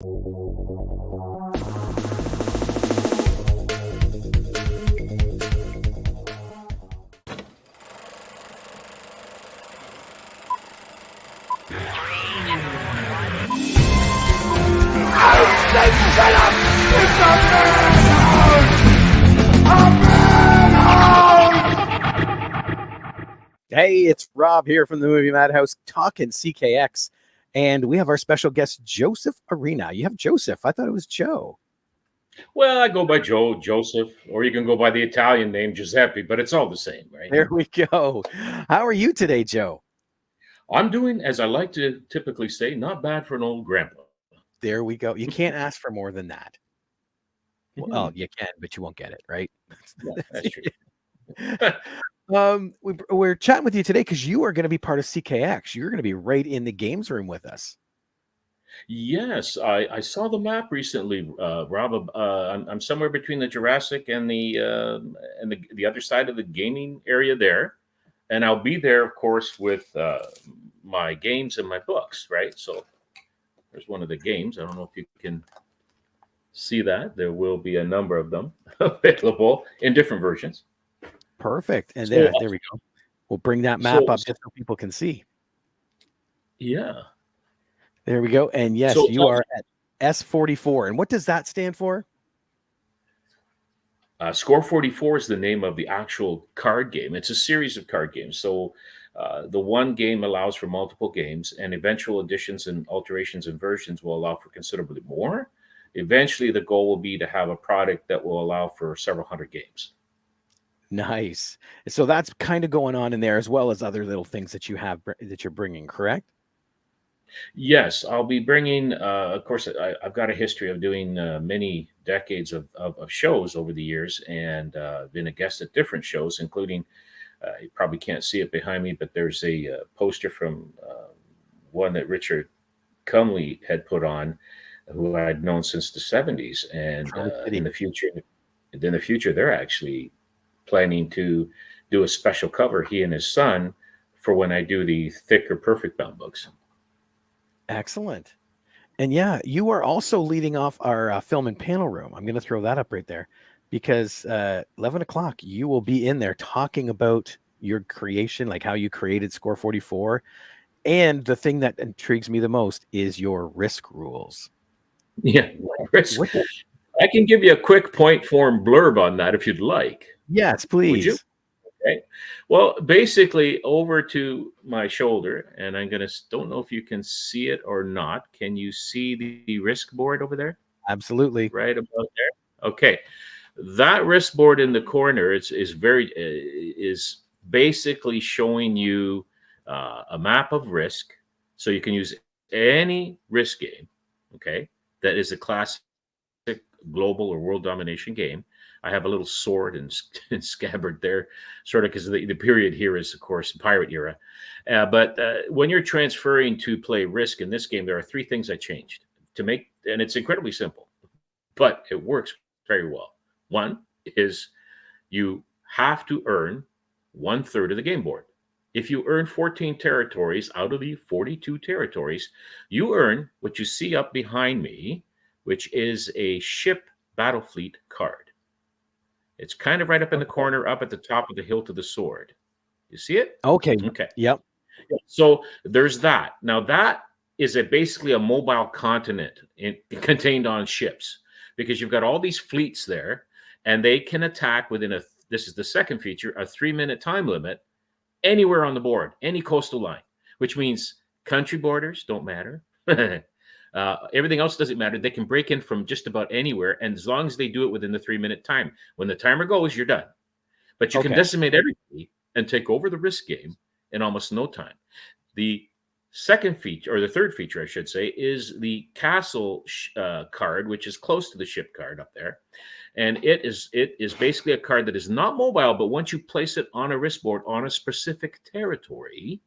Hey, it's Rob here from the Movie Madhouse talking CKX, and we have our special guest, Joseph Arena. You have Joseph. I thought it was Joe. Well, I go by Joe, Joseph, or you can go by the Italian name Giuseppe, but it's all the same, right? There we go. How are you today, Joe? I'm doing, as I like to typically say, not bad for an old grandpa. There we go. You can't ask for more than that. Well, you can, but you won't get it, right? Yeah, that's true. We're chatting with you today because you are going to be part of CKX. You're going to be right in the games room with us. Yes, I saw the map recently, Rob. I'm somewhere between the Jurassic and the other side of the gaming area there, and I'll be there, of course, with my games and my books. Right. So there's one of the games. I don't know if you can see that. There will be a number of them available in different versions. Perfect. And So, there we go. We'll bring that map up just so people can see. Yeah. There we go. And yes, So you are at S44. And what does that stand for? Score 44 is the name of the actual card game. It's a series of card games. So the one game allows for multiple games, and eventual additions and alterations and versions will allow for considerably more. Eventually, the goal will be to have a product that will allow for several hundred games. Nice. So that's kind of going on in there, as well as other little things that you have that you're bringing, correct? Yes, I'll be bringing, of course, I've got a history of doing many decades of shows over the years, and been a guest at different shows, including, you probably can't see it behind me, but there's a poster from one that Richard Cumley had put on, who I'd known since the 70s. And in the future, they're actually planning to do a special cover, he and his son, for when I do the thicker Perfect Bound books. Excellent. And yeah, you are also leading off our film and panel room. I'm going to throw that up right there because 11 o'clock, you will be in there talking about your creation, like how you created Score 44. And the thing that intrigues me the most is your risk rules. Yeah, risk. I can give you a quick point form blurb on that if you'd like. Yes, please. Would you? Okay. Well, basically, over to my shoulder, and don't know if you can see it or not. Can you see the risk board over there? Absolutely. Right about there. Okay. That risk board in the corner is basically showing you a map of risk. So you can use any risk game, okay, that is a classic global or world domination game. I have a little sword and scabbard there, sort of because the period here is, of course, pirate era. But when you're transferring to play Risk in this game, there are three things I changed to make, and it's incredibly simple, but it works very well. One is you have to earn 1/3 of the game board. If you earn 14 territories out of the 42 territories, you earn what you see up behind me, which is a ship battle fleet card. It's kind of right up in the corner, up at the top of the hilt of the sword. You see it? Okay. Okay. Yep. So there's that. Now that is basically a mobile continent contained on ships, because you've got all these fleets there, and they can attack within this is the second feature, a 3-minute time limit anywhere on the board, any coastal line, which means country borders don't matter. Everything else doesn't matter. They can break in from just about anywhere, and as long as they do it within the 3-minute time, when the timer goes, you're done. But you can decimate everybody and take over the risk game in almost no time. The second feature, or the third feature, I should say, is the castle card, which is close to the ship card up there, and it is basically a card that is not mobile, but once you place it on a risk board on a specific territory,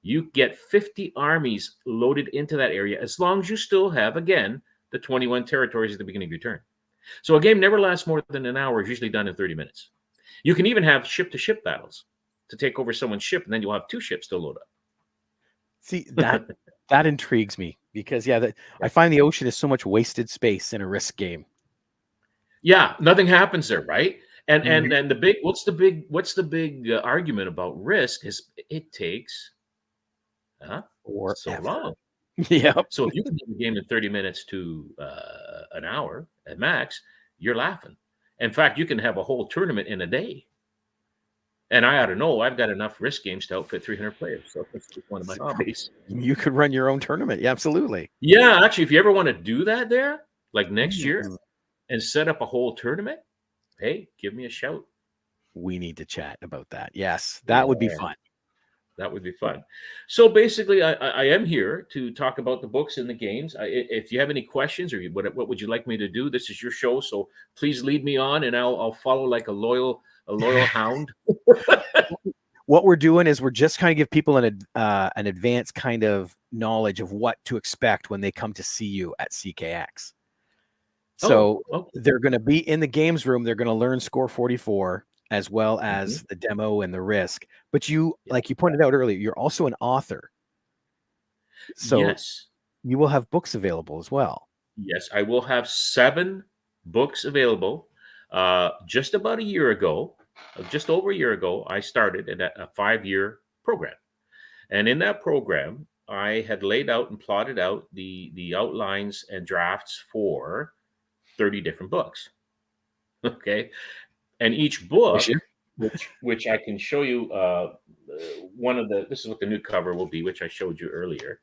you get 50 armies loaded into that area, as long as you still have, again, the 21 territories at the beginning of your turn. So a game never lasts more than an hour. It's usually done in 30 minutes. You can even have ship-to-ship battles to take over someone's ship, and then you'll have 2 ships to load up. See, that That intrigues me because Yeah. I find the ocean is so much wasted space in a risk game. Yeah, nothing happens there, right? And Mhm. the big what's the big argument about risk is it takes so Forever. long. Yep. So if you can do the game in 30 minutes to an hour at max, you're laughing. In fact, you can have a whole tournament in a day. And I ought to know I've got enough risk games to outfit 300 players. So that's one of my So hobbies. you could run your own tournament. Yeah, absolutely. Yeah, actually, if you ever want to do that there, like next year, Mm. and set up a whole tournament, hey, give me a shout. We need to chat about that. Yes, that would be Yeah, fun. that would be fun. So basically, I am here to talk about the books and the games. If you have any questions or what would you like me to do? This is your show, so please lead me on, and I'll follow like a loyal hound. What we're doing is we're just kind of give people an advanced kind of knowledge of what to expect when they come to see you at CKX. Oh, So okay. they're going to be in the games room. They're going to learn Score 44 as well Mhm. as the demo and the risk. But you, Yeah. like you pointed out earlier, you're also an author. So Yes. you will have books available as well. Yes, I will have 7 books available. Just about a year ago, just over a year ago, I started a 5-year program. And in that program, I had laid out and plotted out the outlines and drafts for 30 different books. Okay. And each book, Mission. which I can show you, one of the this is what the new cover will be, which I showed you earlier.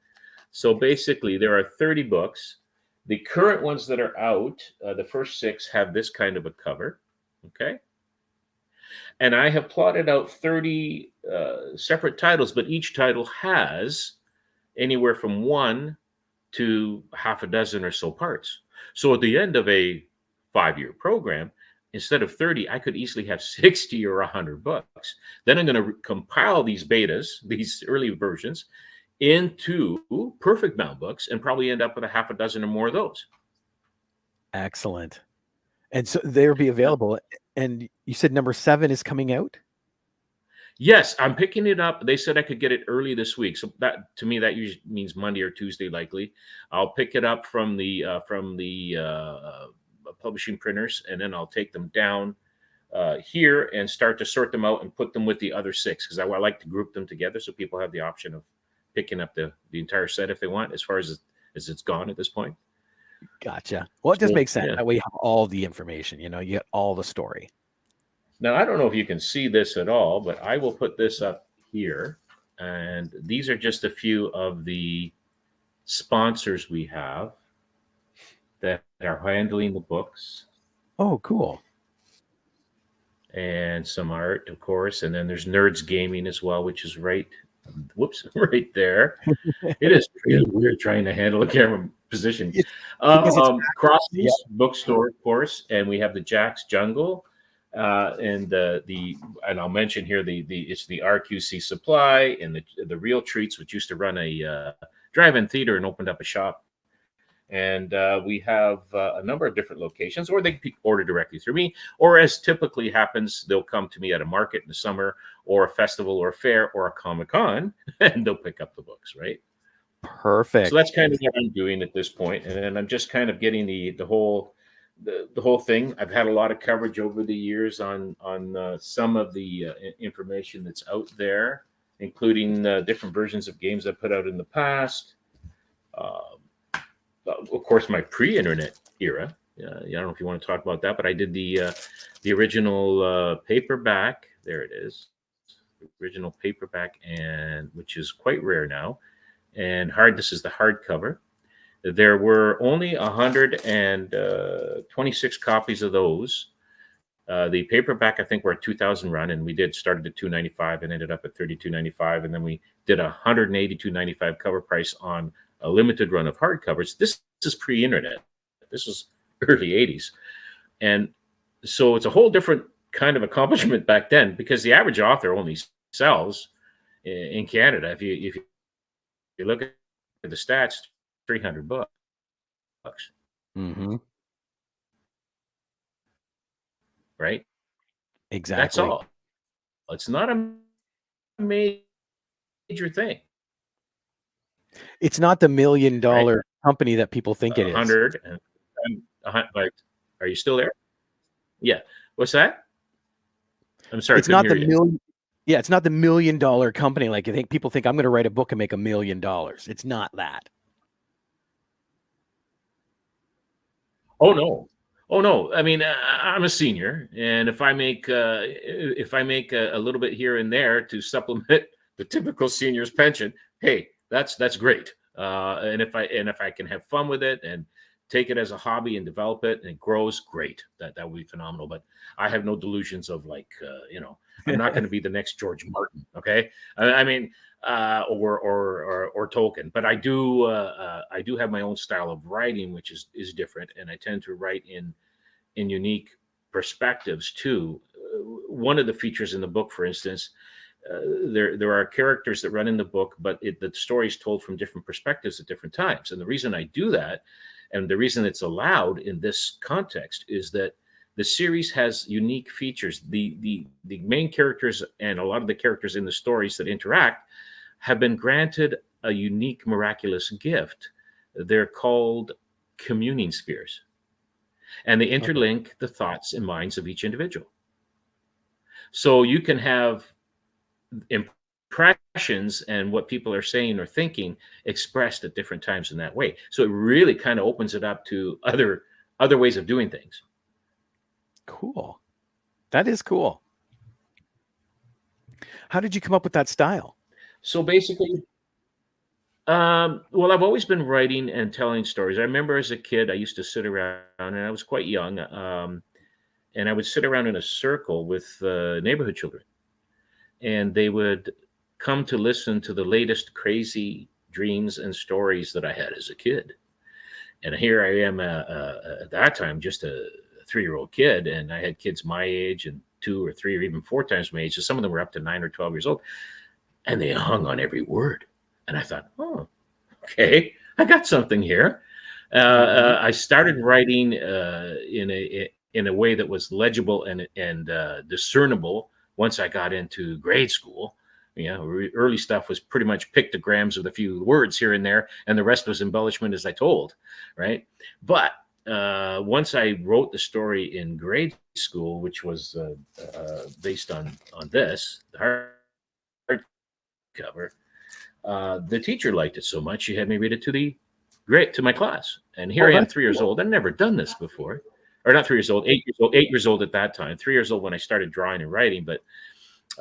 So basically, there are 30 books. The current ones that are out, the first 6 have this kind of a cover. Okay. And I have plotted out 30 separate titles, but each title has anywhere from 1 to half a dozen or so parts. So at the end of a 5-year program, instead of 30, I could easily have 60 or 100 books. Then I'm going to compile these betas, these early versions, into perfect bound books and probably end up with a half a dozen or more of those. Excellent. And so they'll be available. And you said number 7 is coming out? Yes, I'm picking it up. They said I could get it early this week. So that to me that usually means Monday or Tuesday likely. I'll pick it up from the publishing printers and then I'll take them down here and start to sort them out and put them with the other 6 because I like to group them together so people have the option of picking up the entire set if they want as far as it's gone at this point. Gotcha. Well, it does So make sense. yeah. That way you have all the information, you get all the story. Now I don't know if you can see this at all, but I will put this up here. And these are just a few of the sponsors we have that are handling the books Oh, cool. and some art, of course. And then there's Nerds Gaming as well, which is right there. It is really weird trying to handle a camera position. It's because it's yeah. Crosby's bookstore, of course, and we have the Jack's Jungle, and and I'll mention here it's the RQC Supply and the Real Treats, which used to run a drive-in theater and opened up a shop. And we have a number of different locations, or they can order directly through me, or as typically happens, they'll come to me at a market in the summer, or a festival, or a fair, or a Comic-Con, and they'll pick up the books, right? So Perfect. that's kind of what I'm doing at this point, and then I'm just kind of getting the whole thing. I've had a lot of coverage over the years on some of the information that's out there, including different versions of games I put out in the past. Uh, of course, my pre-internet era. I don't know if you want to talk about that, but I did the original paperback. There it is, original paperback, and which is quite rare now. And hard. This is the hardcover. There were only 126 copies of those. The paperback, I think, were a 2,000 run, and we did started at 295 and ended up at 32.95, and then we did a 182.95 cover price on a limited run of hardcovers. This is pre-internet. This is early 80s, and so it's a whole different kind of accomplishment back then because the average author only sells in Canada. If you look at the stats, 300 bucks, Mm-hmm. right? That's Exactly. all. It's not a major thing. It's not the $1 million right? company that people think it is. 100 and like, are you still there? Yeah. What's that? I'm sorry, I It's couldn't not hear the you. million. Yeah, it's not the $1 million company. Like you think people think I'm going to write a book and make $1 million. It's not that. Oh no. Oh no. I mean, I'm a senior, and if I make a little bit here and there to supplement the typical senior's pension, hey, that's great. And if I can have fun with it and take it as a hobby and develop it and it grows, great. That would be phenomenal. But I have no delusions of like, I'm not going to be the next George Martin. Okay, I mean, or Tolkien. But I do have my own style of writing, which is different, and I tend to write in unique perspectives too. One of the features in the book, for instance, there are characters that run in the book, but the story is told from different perspectives at different times. And the reason I do that, and the reason it's allowed in this context, is that the series has unique features. The main characters and a lot of the characters in the stories that interact have been granted a unique miraculous gift. They're called communing spheres, and they Okay. interlink the thoughts and minds of each individual. So you can have impressions and what people are saying or thinking expressed at different times in that way. So it really kind of opens it up to other ways of doing things. Cool. That is cool. How did you come up with that style? So basically, well, I've always been writing and telling stories. I remember as a kid, I used to sit around, and I was quite young, and I would sit around in a circle with neighborhood children, and they would come to listen to the latest crazy dreams and stories that I had as a kid. And here I am at that time, just a 3-year-old kid, and I had kids my age and 2 or 3 or even 4 times my age. So some of them were up to 9 or 12 years old, and they hung on every word. And I thought, oh, okay, I got something here. Mhm. I started writing in a way that was legible and discernible once I got into grade school. Early stuff was pretty much pictograms with a few words here and there, and the rest was embellishment as I told, right? But once I wrote the story in grade school, which was based on this, the hardcover, the teacher liked it so much she had me read it to my class. And here Oh, I am, that's 3 years cool. old. I'd never done this before, or not 3 years old, 8 years old, 8 years old at that time. 3 years old when I started drawing and writing, but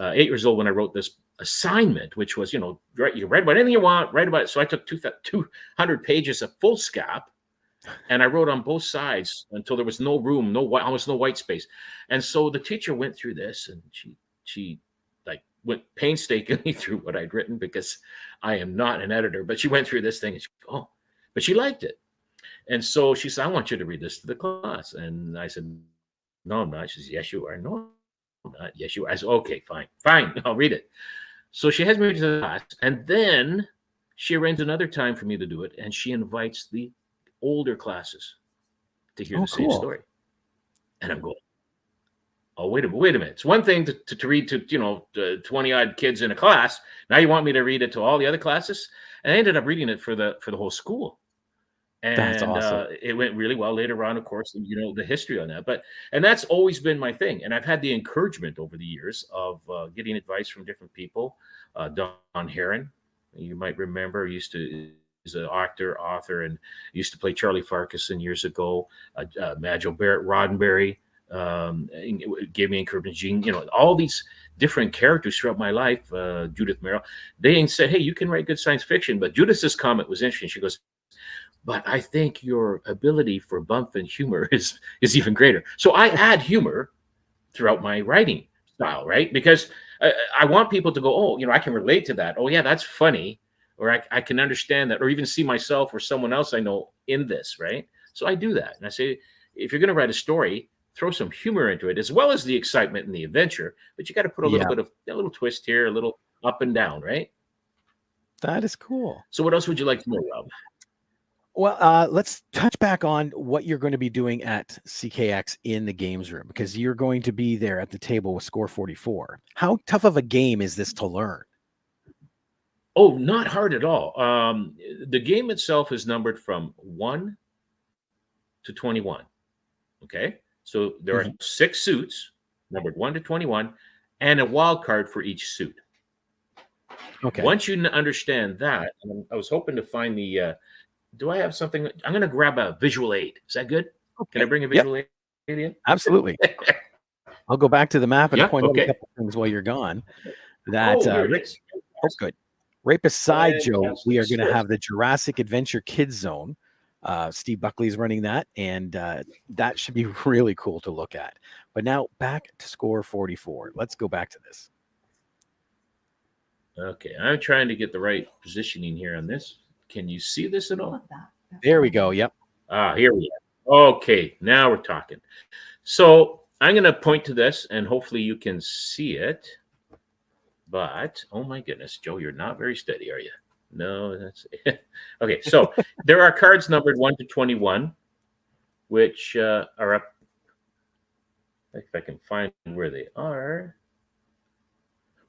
8 years old when I wrote this assignment, which was, you write about anything you want, write about it. So I took 200 pages of foolscap, and I wrote on both sides until there was no room, almost no white space. And so the teacher went through this, and she like went painstakingly through what I'd written, because I am not an editor, but she went through this thing and but she liked it. And so she said, I want you to read this to the class. And I said, no, I'm not. She says, yes, you are. No, I'm not. Yes, you are. I said, okay, fine, I'll read it. So she has me to the class, and then she arranges another time for me to do it, and she invites the older classes to hear Oh, the same cool. story. And I'm going, oh, wait a minute. It's one thing to read to 20 odd kids in a class. Now you want me to read it to all the other classes? And I ended up reading it for the whole school. That's And awesome. it went really well later on, of course, the history on that. And that's always been my thing. And I've had the encouragement over the years of getting advice from different people. Don Heron, you might remember, is an actor, author, and used to play Charlie Farquharson years ago. Majel Barrett Roddenberry gave me encouragement. Gene, all these different characters throughout my life. Judith Merrill, they said, "Hey, you can write good science fiction." But Judith's comment was interesting. She goes, but I think your ability for bump and humor is even greater. So I add humor throughout my writing style, right? Because I want people to go, oh, I can relate to that. Oh, yeah, that's funny. Or I can understand that, or even see myself or someone else I know in this, right? So I do that. And I say, if you're going to write a story, throw some humor into it, as well as the excitement and the adventure. But you got to put Yeah, a little twist here, a little up and down, right? that is cool. So what else would you like to know, Rob? Well, let's touch back on what you're going to be doing at CKX in the games room, because you're going to be there at the table with Score 44. How tough of a game is this to learn? Oh, not hard at all. The game itself is numbered from 1 to 21. Okay. So there are Mhm. 6 suits numbered 1 to 21 and a wild card for each suit. Okay. Once you understand that, I was hoping to find the. Do I have something? I'm going to grab a visual aid. Is that good? Can I Okay. bring a Yep. visual aid in? Absolutely. I'll go back to the map and Yeah. point out a Okay. couple things while you're gone. That Oh, here it right. is. Oh, good. Right beside Joe, we Fantastic are going to stuff. have the Jurassic Adventure Kids Zone. Steve Buckley's running that, and that should be really cool to look at. But now back to score 44. Let's go back to this. Okay. I'm trying to get the right positioning here on this. Can you see this at all? There we go. Yep. Ah, here we are. Okay. Now we're talking. So I'm going to point to this and hopefully you can see it. But oh my goodness, Joe, you're not very steady, are you? No, that's okay. So there are cards numbered 1 to 21, which are up. If I can find where they are.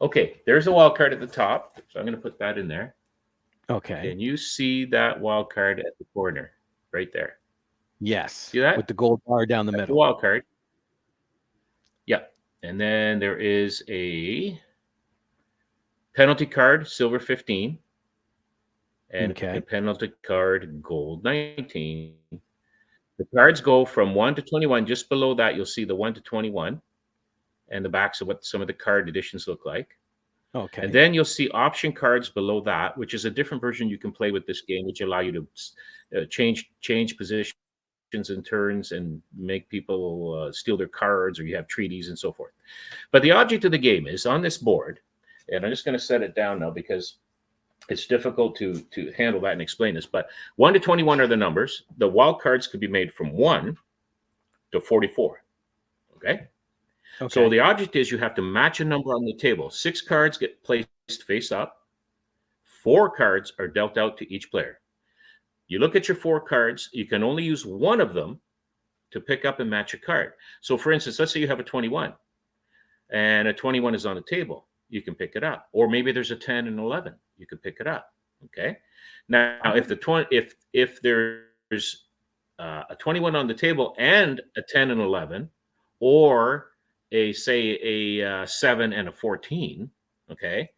Okay, there's a wild card at the top. So I'm going to put that in there. Okay. Can you see that wild card at the corner right there? Yes. See that? With the gold bar down the That's the middle. wild card. Yeah. And then there is a penalty card, silver 15, and Okay. a penalty card, gold 19. The cards go from 1 to 21. Just below that, you'll see the 1 to 21 and the backs of what some of the card editions look like. Okay. And then you'll see option cards below that, which is a different version you can play with this game, which allow you to change positions and turns and make people steal their cards, or you have treaties and so forth. But the object of the game is on this board, and I'm just going to set it down now because it's difficult to handle that and explain this. But 1 to 21 are the numbers. The wild cards could be made from 1 to 44. Okay. So Okay. the object is you have to match a number on the table. 6 cards get placed face up. 4 cards are dealt out to each player. You look at your 4 cards. You can only use one of them to pick up and match a card. So for instance, let's say you have a 21 and a 21 is on the table. You can pick it up. Or maybe there's a 10 and 11. You can pick it up. Okay. Now, if the 20, if there's a 21 on the table and a 10 and 11, or a 7 and a 14, okay,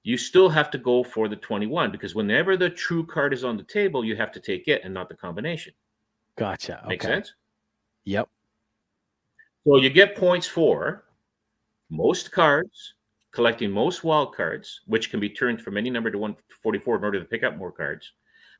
you still have to go for the 21 because whenever the true card is on the table, you have to take it and not the combination. Gotcha. Make Okay. sense? Yep. So you get points for most cards, collecting most wild cards, which can be turned from any number to 144 in order to pick up more cards.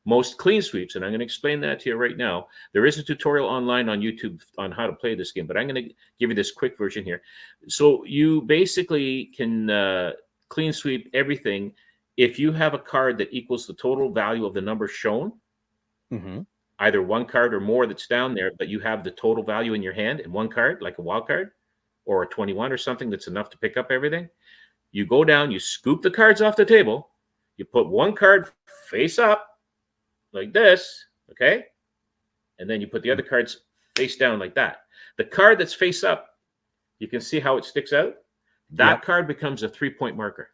Most clean sweeps, and I'm going to explain that to you right now. There is a tutorial online on YouTube on how to play this game, but I'm going to give you this quick version here. So you basically can clean sweep everything if you have a card that equals the total value of the number shown, Mm-hmm. either one card or more that's down there, but you have the total value in your hand in one card, like a wild card, or a 21 or something that's enough to pick up everything. You go down, you scoop the cards off the table, you put one card face up like this, okay? And then you put the other cards face down like that. The card that's face up, you can see how it sticks out. That Yep. card becomes a 3-point marker.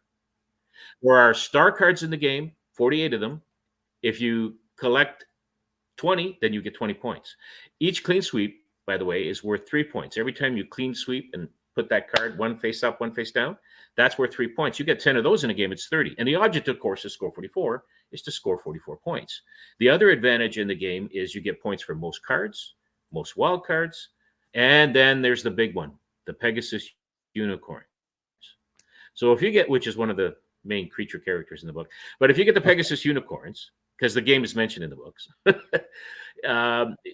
There are star cards in the game, 48 of them. If you collect 20, then you get 20 points. Each clean sweep, by the way, is worth 3 points. Every time you clean sweep and put that card one face up, one face down, that's worth 3 points. You get 10 of those in a game, it's 30. And the object, of course, is score 44, is to score 44 points. The other advantage in the game is you get points for most cards, most wild cards, and then there's the big one, the Pegasus unicorns. So if you get, which is one of the main creature characters in the book, but if you get the Okay. Pegasus unicorns, because the game is mentioned in the books,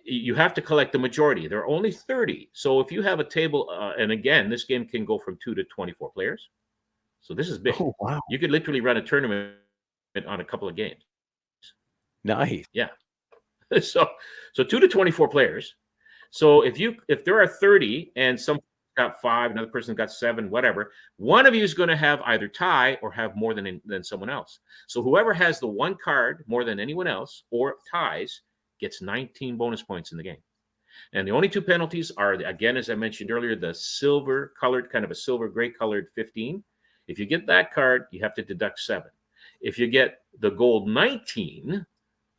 you have to collect the majority. There are only 30. So if you have a table, and again, this game can go from 2 to 24 players. So this is big. Oh, wow. You could literally run a tournament on a couple of games. Nice. Yeah. So 2 to 24 players. So if there are 30 and some got 5, another person got 7, whatever, one of you is going to have either tie or have more than someone else. So whoever has the one card more than anyone else or ties gets 19 bonus points in the game. And the only 2 penalties are, again, as I mentioned earlier, the silver colored, kind of a silver gray colored 15. If you get that card, you have to deduct 7. If you get the gold 19,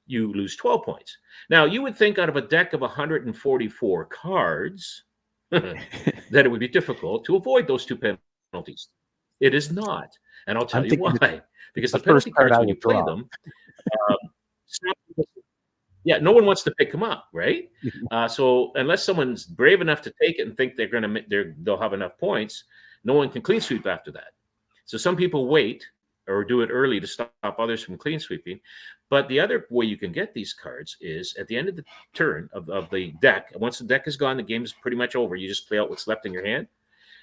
you lose 12 points. Now, you would think out of a deck of 144 cards that it would be difficult to avoid those 2 penalties. It is not. And I'll tell I'm you thinking why. Because the the first penalty card cards, I when would you play draw. them, yeah, no one wants to pick them up, right? So unless someone's brave enough to take it and think they'll have enough points, no one can clean sweep after that. So some people wait or do it early to stop others from clean sweeping. But the other way you can get these cards is at the end of the turn of the deck. Once the deck is gone, the game is pretty much over. You just play out what's left in your hand.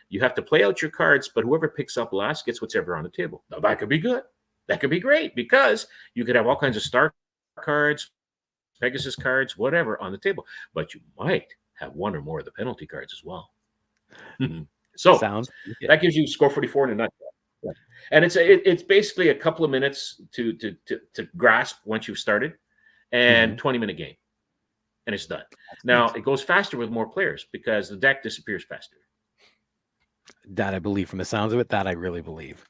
You have to play out your cards, but whoever picks up last gets whatever on the table. Now, that could be good. That could be great because you could have all kinds of star cards, Pegasus cards, whatever on the table. But you might have one or more of the penalty cards as well. So that gives you score 44 in a nutshell. Yeah. And it's basically a couple of minutes to grasp once you've started, and 20-minute game, and it's done. Now it goes faster with more players because the deck disappears faster. That I believe, from the sounds of it, that I really believe.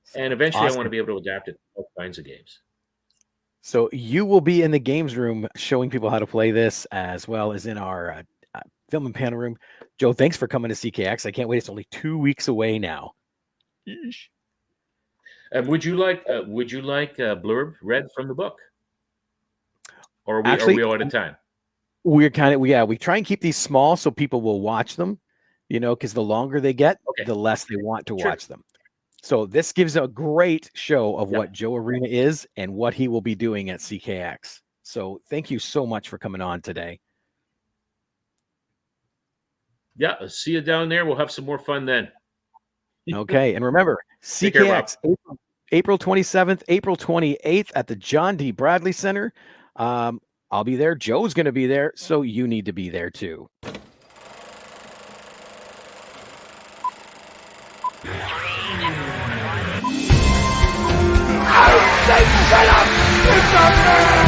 So, and eventually, I want to be able to adapt it to all kinds of games. So you will be in the games room showing people how to play this, as well as in our film and panel room. Joe, thanks for coming to CKX. I can't wait. It's only 2 weeks away now. Would you like a blurb read from the book, or are we out of time? We're kind of we try and keep these small so people will watch them, because the longer they get, the less they want to watch them. So this gives a great show of what Joe Arena is and what he will be doing at CKX. So thank you so much for coming on today. Yeah, I'll see you down there. We'll have some more fun then. Okay, and remember, CKX, April 27th, April 28th at the John D. Bradley Center. I'll be there. Joe's going to be there, so you need to be there too. Shut up! It's a man!